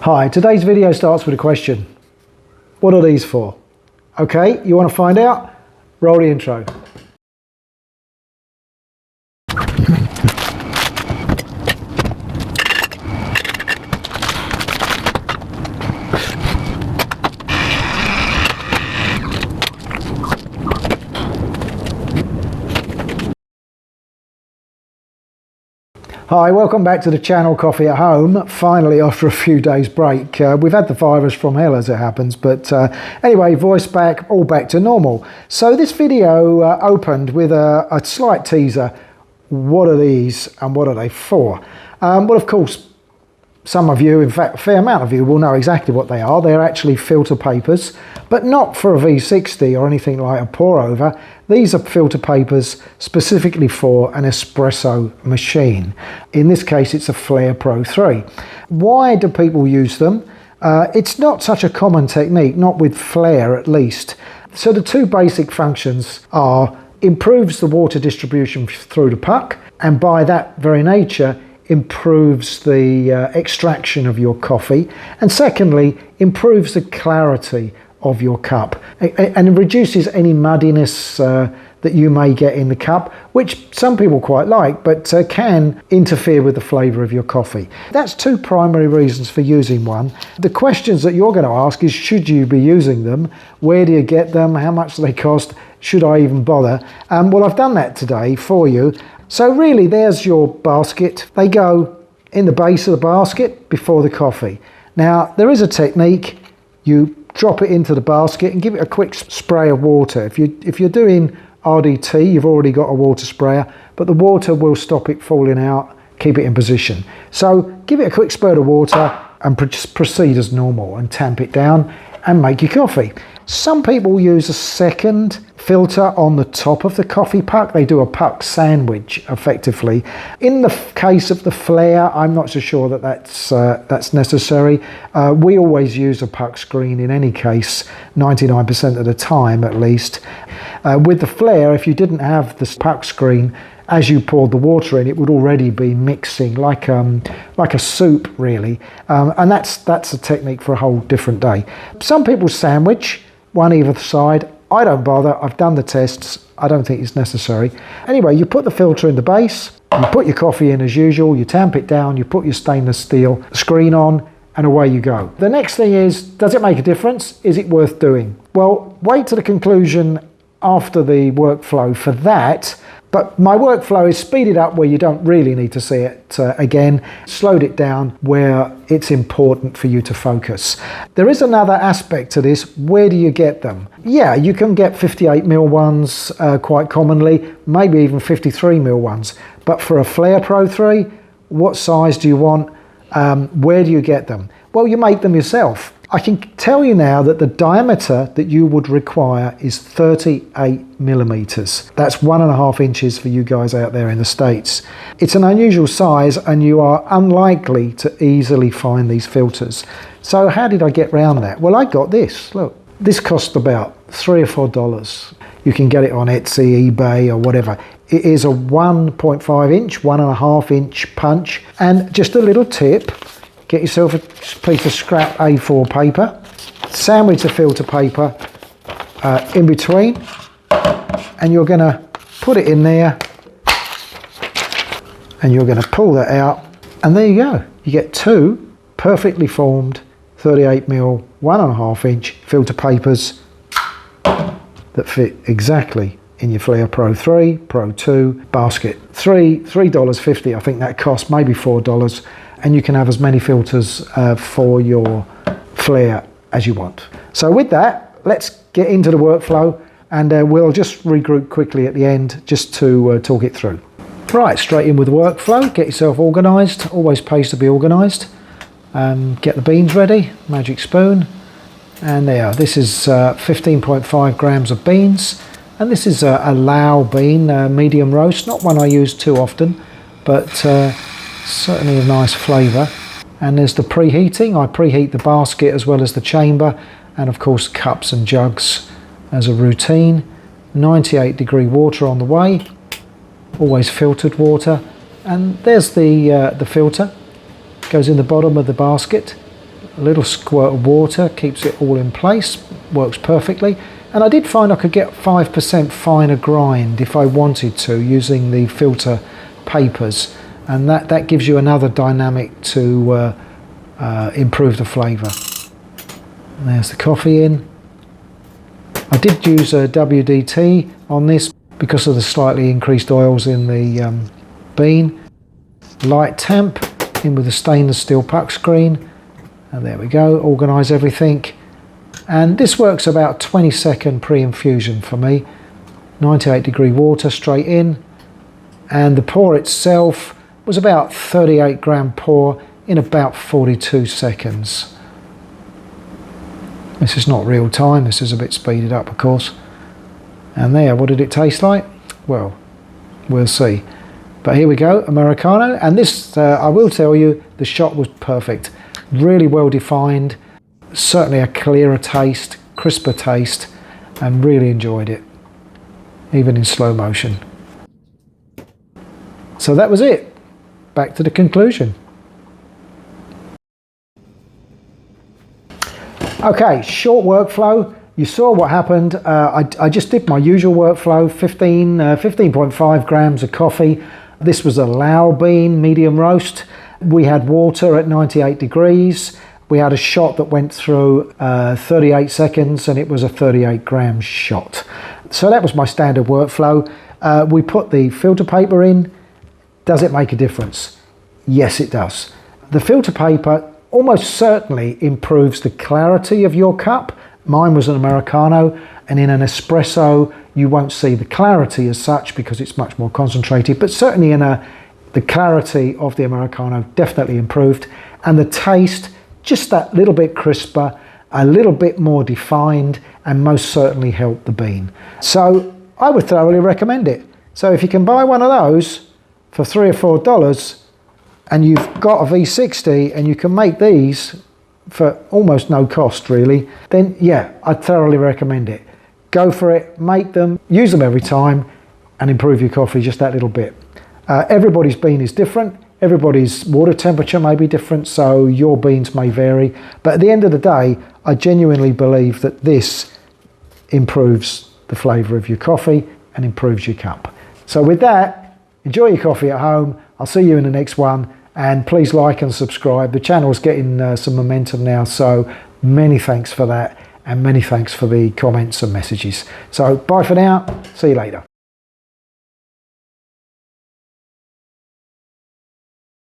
Hi, today's video starts with a question. What are these for? Okay, you want to find out? Roll the intro. Hi, welcome back to the channel Coffee at Home. Finally, after a few days break. We've had the virus from hell as it happens, but anyway, voice back, all back to normal. So this video opened with a slight teaser. What are these and what are they for? Well, of course, some of you, in fact, a fair amount of you will know exactly what they are. They're actually filter papers, but not for a V60 or anything like a pour over. These are filter papers specifically for an espresso machine. In this case, it's a Flair Pro 3. Why do people use them? It's not such a common technique, not with Flair at least. So the two basic functions are improves the water distribution through the puck, and by that very nature, improves the extraction of your coffee, and secondly improves the clarity of your cup and reduces any muddiness that you may get in the cup, which some people quite like, but can interfere with the flavour of your coffee. That's two primary reasons for using one. The questions that you're going to ask is, should you be using them? Where do you get them? How much do they cost? Should I even bother? Well, I've done that today for you. So really, there's your basket. They go in the base of the basket before the coffee. Now, there is a technique. You drop it into the basket and give it a quick spray of water. If you're doing RDT, you've already got a water sprayer, but the water will stop it falling out, keep it in position. So give it a quick spurt of water and proceed as normal and tamp it down and make your coffee. Some people use a second filter on the top of the coffee puck. They do a puck sandwich, effectively. In the case of the Flair, I'm not so sure that that's necessary. We always use a puck screen in any case, 99% of the time at least. With the Flair, if you didn't have this puck screen, as you poured the water in, it would already be mixing like a soup, really. And that's a technique for a whole different day. Some people sandwich, one either side. I don't bother. I've done the tests. I don't think it's necessary. Anyway, you put the filter in the base, you put your coffee in as usual, you tamp it down, you put your stainless steel screen on, and away you go. The next thing is, does it make a difference? Is it worth doing? Well, wait to the conclusion after the workflow for that. But my workflow is speeded up where you don't really need to see it again, slowed it down where it's important for you to focus. There is another aspect to this. Where do you get them? Yeah, you can get 58mm ones quite commonly, maybe even 53mm ones. But for a Flair Pro 3, what size do you want? Where do you get them? Well, you make them yourself. I can tell you now that the diameter that you would require is 38mm. That's 1.5 inches for you guys out there in the States. It's an unusual size and you are unlikely to easily find these filters. So how did I get around that? Well, I got this. Look, this cost about $3 or $4. You can get it on Etsy, eBay or whatever. It is a 1.5 inch, 1.5 inch punch, and just a little tip. Get yourself a piece of scrap A4 paper, sandwich the filter paper in between, and you're going to put it in there, and you're going to pull that out, and there you go. You get two perfectly formed 38mm, 1.5 inch filter papers that fit exactly in your Flair Pro 3, Pro 2 basket. $3.50, I think that cost, maybe $4. And you can have as many filters for your Flair as you want. So with that, let's get into the workflow, and we'll just regroup quickly at the end just to talk it through. Right, straight in with the workflow. Get yourself organised. Always pays to be organised. Get the beans ready, magic spoon, and there. This is 15.5 grams of beans, and this is a Lao bean, medium roast. Not one I use too often, but certainly a nice flavour. And there's the preheating. I preheat the basket as well as the chamber, and of course cups and jugs as a routine. 98-degree water on the way, always filtered water. And there's the filter, goes in the bottom of the basket. A little squirt of water keeps it all in place, works perfectly. And I did find I could get 5% finer grind if I wanted to using the filter papers, and that gives you another dynamic to improve the flavour. There's the coffee in. I did use a WDT on this because of the slightly increased oils in the bean. Light tamp in with a stainless steel puck screen, and there we go, organise everything. And this works about 20-second pre-infusion for me. 98-degree water straight in, and the pour itself was about 38 gram pour in about 42 seconds. This is not real time, this is a bit speeded up of course. And there, what did it taste like? Well, we'll see. But here we go, Americano, and this, I will tell you, the shot was perfect. Really well defined, certainly a clearer taste, crisper taste, and really enjoyed it, even in slow motion. So that was it. Back to the conclusion. Okay, short workflow. You saw what happened. I just did my usual workflow, 15.5 grams of coffee. This was a Lao bean, medium roast. We had water at 98 degrees. We had a shot that went through 38 seconds, and it was a 38 gram shot. So that was my standard workflow. We put the filter paper in. Does it make a difference? Yes, it does. The filter paper almost certainly improves the clarity of your cup. Mine was an Americano, and in an espresso you won't see the clarity as such because it's much more concentrated, but certainly the clarity of the Americano definitely improved, and the taste just that little bit crisper, a little bit more defined, and most certainly helped the bean. So I would thoroughly recommend it. So if you can buy one of those for $3 or $4 and you've got a V60 and you can make these for almost no cost really, then yeah, I'd thoroughly recommend it. Go for it, make them, use them every time, and improve your coffee just that little bit. Everybody's bean is different, everybody's water temperature may be different, so your beans may vary, but at the end of the day, I genuinely believe that this improves the flavour of your coffee and improves your cup. So with that, enjoy your coffee at home. I'll see you in the next one, and please like and subscribe. The channel's getting some momentum now, so many thanks for that, and many thanks for the comments and messages. So bye for now, see you later.